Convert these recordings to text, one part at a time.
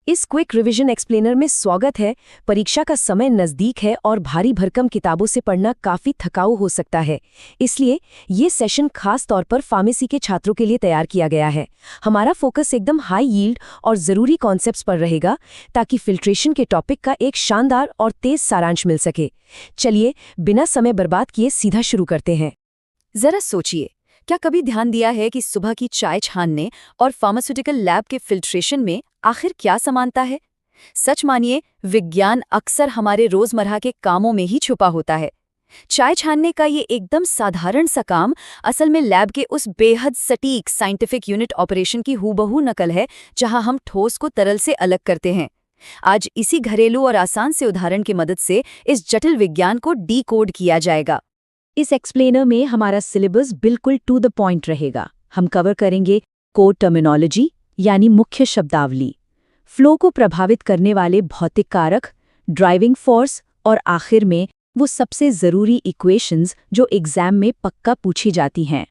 इस quick revision explainer में स्वागत है। परीक्षा का समय नज़दीक है और भारी भरकम किताबों से पढ़ना काफ़ी थकाऊ हो सकता है। इसलिए ये सेशन खास तौर पर फार्मेसी के छात्रों के लिए तैयार किया गया है। हमारा फोकस एकदम हाई यील्ड और ज़रूरी कॉन्सेप्ट्स पर रहेगा ताकि फिल्ट्रेशन के टॉपिक का एक शानदार और तेज़ सारांश मिल सके। चलिए बिना समय बर्बाद किए सीधा शुरू करते हैं। जरा सोचिए, क्या कभी ध्यान दिया है कि सुबह की चाय छानने और फार्मास्यूटिकल लैब के फिल्ट्रेशन में आखिर क्या समानता है? सच मानिए, विज्ञान अक्सर हमारे रोजमर्रा के कामों में ही छुपा होता है। चाय छानने का ये एकदम साधारण सा काम असल में लैब के उस बेहद सटीक साइंटिफिक यूनिट ऑपरेशन की हूबहू नकल है, जहां हम ठोस को तरल से अलग करते हैं। आज इसी घरेलू और आसान से उदाहरण की मदद से इस जटिल विज्ञान को डीकोड किया जाएगा। इस एक्सप्लेनर में हमारा सिलेबस बिल्कुल टू द पॉइंट रहेगा। हम कवर करेंगे कोर टर्मिनोलॉजी यानी मुख्य शब्दावली, फ्लो को प्रभावित करने वाले भौतिक कारक, ड्राइविंग फोर्स और आखिर में वो सबसे ज़रूरी इक्वेशंस जो एग्जाम में पक्का पूछी जाती हैं।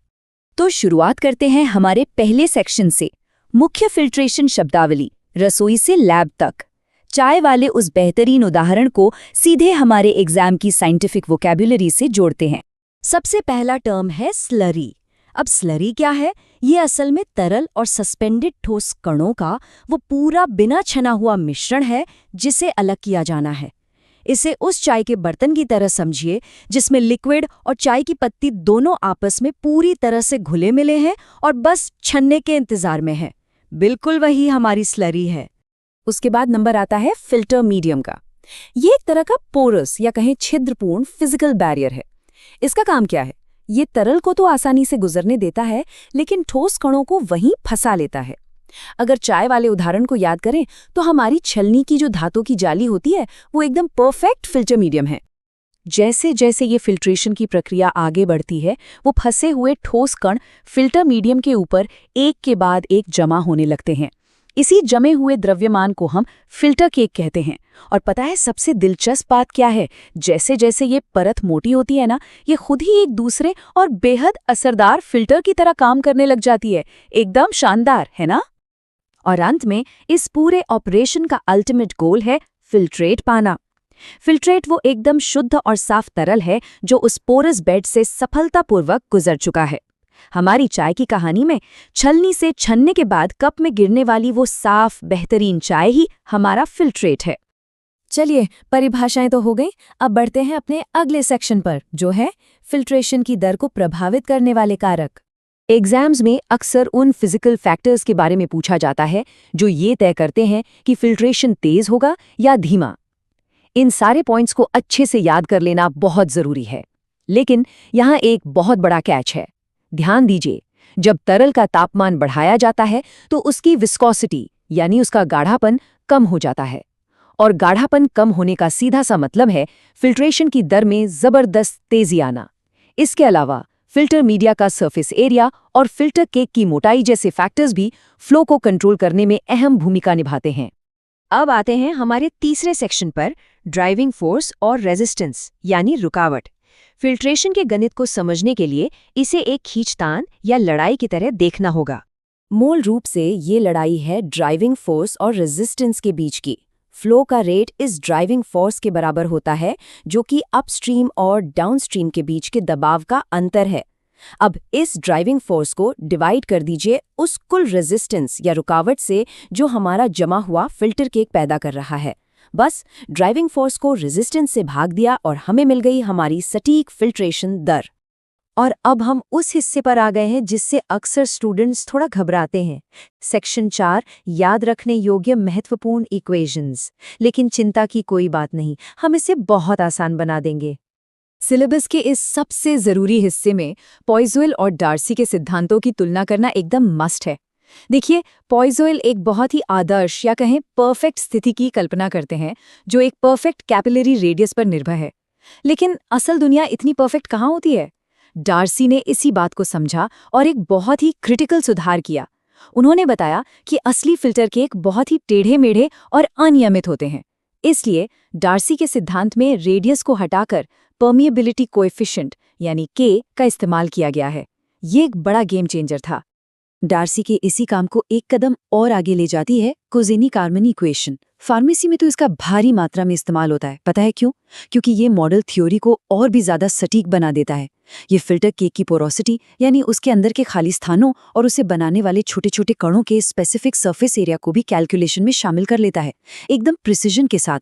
तो शुरुआत करते हैं हमारे पहले सेक्शन से, मुख्य फिल्ट्रेशन शब्दावली, रसोई से लैब तक। चाय वाले उस बेहतरीन उदाहरण को सीधे हमारे एग्जाम की साइंटिफिक वोकैब्युलरी से जोड़ते हैं। सबसे पहला टर्म है स्लरी। अब स्लरी क्या है? ये असल में तरल और सस्पेंडेड ठोस कणों का वो पूरा बिना छना हुआ मिश्रण है जिसे अलग किया जाना है। इसे उस चाय के बर्तन की तरह समझिए जिसमें लिक्विड और चाय की पत्ती दोनों आपस में पूरी तरह से घुले मिले हैं और बस छन्ने के इंतजार में हैं। बिल्कुल वही हमारी स्लरी है। उसके बाद नंबर आता है फिल्टर मीडियम का। ये एक तरह का पोरस या कहें छिद्रपूर्ण फिजिकल बैरियर है। इसका काम क्या है? ये तरल को तो आसानी से गुजरने देता है, लेकिन ठोस कणों को वहीं फंसा लेता है। अगर चाय वाले उदाहरण को याद करें तो हमारी छलनी की जो धातु की जाली होती है वो एकदम परफेक्ट फिल्टर मीडियम है। जैसे जैसे ये फिल्ट्रेशन की प्रक्रिया आगे बढ़ती है, वो फंसे हुए ठोस कण फिल्टर मीडियम के ऊपर एक के बाद एक जमा होने लगते हैं। इसी जमे हुए द्रव्यमान को हम फिल्टर केक कहते हैं। और पता है सबसे दिलचस्प बात क्या है? जैसे जैसे ये परत मोटी होती है ना, ये खुद ही एक दूसरे और बेहद असरदार फिल्टर की तरह काम करने लग जाती है। एकदम शानदार है ना? और अंत में इस पूरे ऑपरेशन का अल्टीमेट गोल है फिल्ट्रेट पाना। फिल्ट्रेट वो एकदम शुद्ध और साफ तरल है जो उस पोरस बेड से सफलतापूर्वक गुजर चुका है। हमारी चाय की कहानी में छलनी से छन्ने के बाद कप में गिरने वाली वो साफ बेहतरीन चाय ही हमारा फिल्ट्रेट है। चलिए, परिभाषाएं तो हो गई, अब बढ़ते हैं अपने अगले सेक्शन पर, जो है फिल्ट्रेशन की दर को प्रभावित करने वाले कारक। एग्जाम्स में अक्सर उन फिजिकल फैक्टर्स के बारे में पूछा जाता है जो ये तय करते हैं कि फिल्ट्रेशन तेज होगा या धीमा। इन सारे पॉइंट्स को अच्छे से याद कर लेना बहुत जरूरी है, लेकिन यहाँ एक बहुत बड़ा कैच है। ध्यान दीजिए, जब तरल का तापमान बढ़ाया जाता है तो उसकी विस्कोसिटी यानी उसका गाढ़ापन कम हो जाता है, और गाढ़ापन कम होने का सीधा सा मतलब है फिल्ट्रेशन की दर में जबरदस्त तेजी आना। इसके अलावा फिल्टर मीडिया का सरफेस एरिया और फिल्टर केक की मोटाई जैसे फैक्टर्स भी फ्लो को कंट्रोल करने में अहम भूमिका निभाते हैं। अब आते हैं हमारे तीसरे सेक्शन पर, ड्राइविंग फोर्स और रेजिस्टेंस यानी रुकावट। फिल्ट्रेशन के गणित को समझने के लिए इसे एक खींचतान या लड़ाई की तरह देखना होगा। मूल रूप से ये लड़ाई है ड्राइविंग फोर्स और रेजिस्टेंस के बीच की। फ्लो का रेट इस ड्राइविंग फोर्स के बराबर होता है, जो कि अपस्ट्रीम और डाउनस्ट्रीम के बीच के दबाव का अंतर है। अब इस ड्राइविंग फोर्स को डिवाइड कर दीजिए उस कुल रेजिस्टेंस या रुकावट से जो हमारा जमा हुआ फिल्टर केक पैदा कर रहा है। बस ड्राइविंग फोर्स को रेजिस्टेंस से भाग दिया और हमें मिल गई हमारी सटीक फिल्ट्रेशन दर। और अब हम उस हिस्से पर आ गए हैं जिससे अक्सर स्टूडेंट्स थोड़ा घबराते हैं। सेक्शन 4, याद रखने योग्य महत्वपूर्ण इक्वेशंस। लेकिन चिंता की कोई बात नहीं, हम इसे बहुत आसान बना देंगे। सिलेबस के इस सबसे जरूरी हिस्से में पॉइज़ोइल और डार्सी के सिद्धांतों की तुलना करना एकदम मस्ट है। देखिए, पॉइज़ोइल एक बहुत ही आदर्श या कहें परफेक्ट स्थिति की कल्पना करते हैं जो एक परफेक्ट कैपिलरी रेडियस पर निर्भर है। लेकिन असल दुनिया इतनी परफेक्ट कहाँ होती है? डार्सी ने इसी बात को समझा और एक बहुत ही क्रिटिकल सुधार किया। उन्होंने बताया कि असली फिल्टर केक बहुत ही टेढ़े मेढ़े और अनियमित होते हैं। इसलिए डार्सी के सिद्धांत में रेडियस को हटाकर परमिएबिलिटी कोएफिशिएंट यानी के का इस्तेमाल किया गया है। ये एक बड़ा गेम चेंजर था। डार्सी के इसी काम को एक कदम और आगे ले जाती है कोज़ेनी-कार्मन इक्वेशन। फार्मेसी में तो इसका भारी मात्रा में इस्तेमाल होता है। पता है क्यों? क्योंकि ये मॉडल थ्योरी को और भी ज्यादा सटीक बना देता है। ये फिल्टर केक की पोरोसिटी यानी उसके अंदर के खाली स्थानों और उसे बनाने वाले छोटे छोटे कणों के स्पेसिफिक सरफेस एरिया को भी कैलकुलेशन में शामिल कर लेता है, एकदम प्रिसिजन के साथ।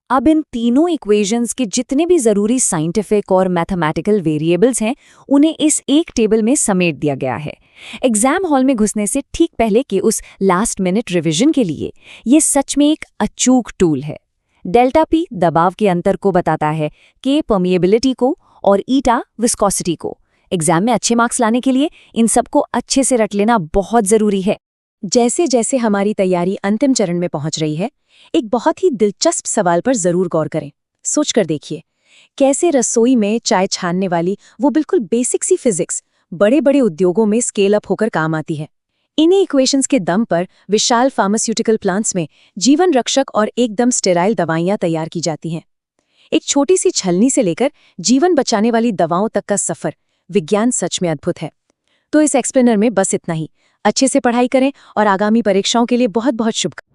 अब इन तीनों इक्वेशंस के जितने भी जरूरी साइंटिफिक और मैथमेटिकल वेरिएबल्स हैं उन्हें इस एक टेबल में समेट दिया गया है। एग्जाम हॉल में घुसने से ठीक पहले के उस लास्ट मिनट रिवीजन के लिए ये सच में एक अचूक टूल है। डेल्टा पी दबाव के अंतर को बताता है, के परमिएबिलिटी को और ईटा विस्कोसिटी को। एग्जाम में अच्छे मार्क्स लाने के लिए इन सबको अच्छे से रट लेना बहुत जरूरी है। जैसे जैसे हमारी तैयारी अंतिम चरण में पहुंच रही है, एक बहुत ही दिलचस्प सवाल पर जरूर गौर करें। सोचकर देखिए, कैसे रसोई में चाय छानने वाली वो बिल्कुल बेसिक सी फिजिक्स बड़े बड़े उद्योगों में स्केल अप होकर काम आती है। इन्हीं इक्वेशंस के दम पर विशाल फार्मास्यूटिकल प्लांट्स में जीवन रक्षक और एकदम स्टेराइल दवाइयां तैयार की जाती हैं। एक छोटी सी छलनी से लेकर जीवन बचाने वाली दवाओं तक का सफर, विज्ञान सच में अद्भुत है। तो इस एक्सप्लेनर में बस इतना ही। अच्छे से पढ़ाई करें और आगामी परीक्षाओं के लिए बहुत बहुत शुभकामनाएं।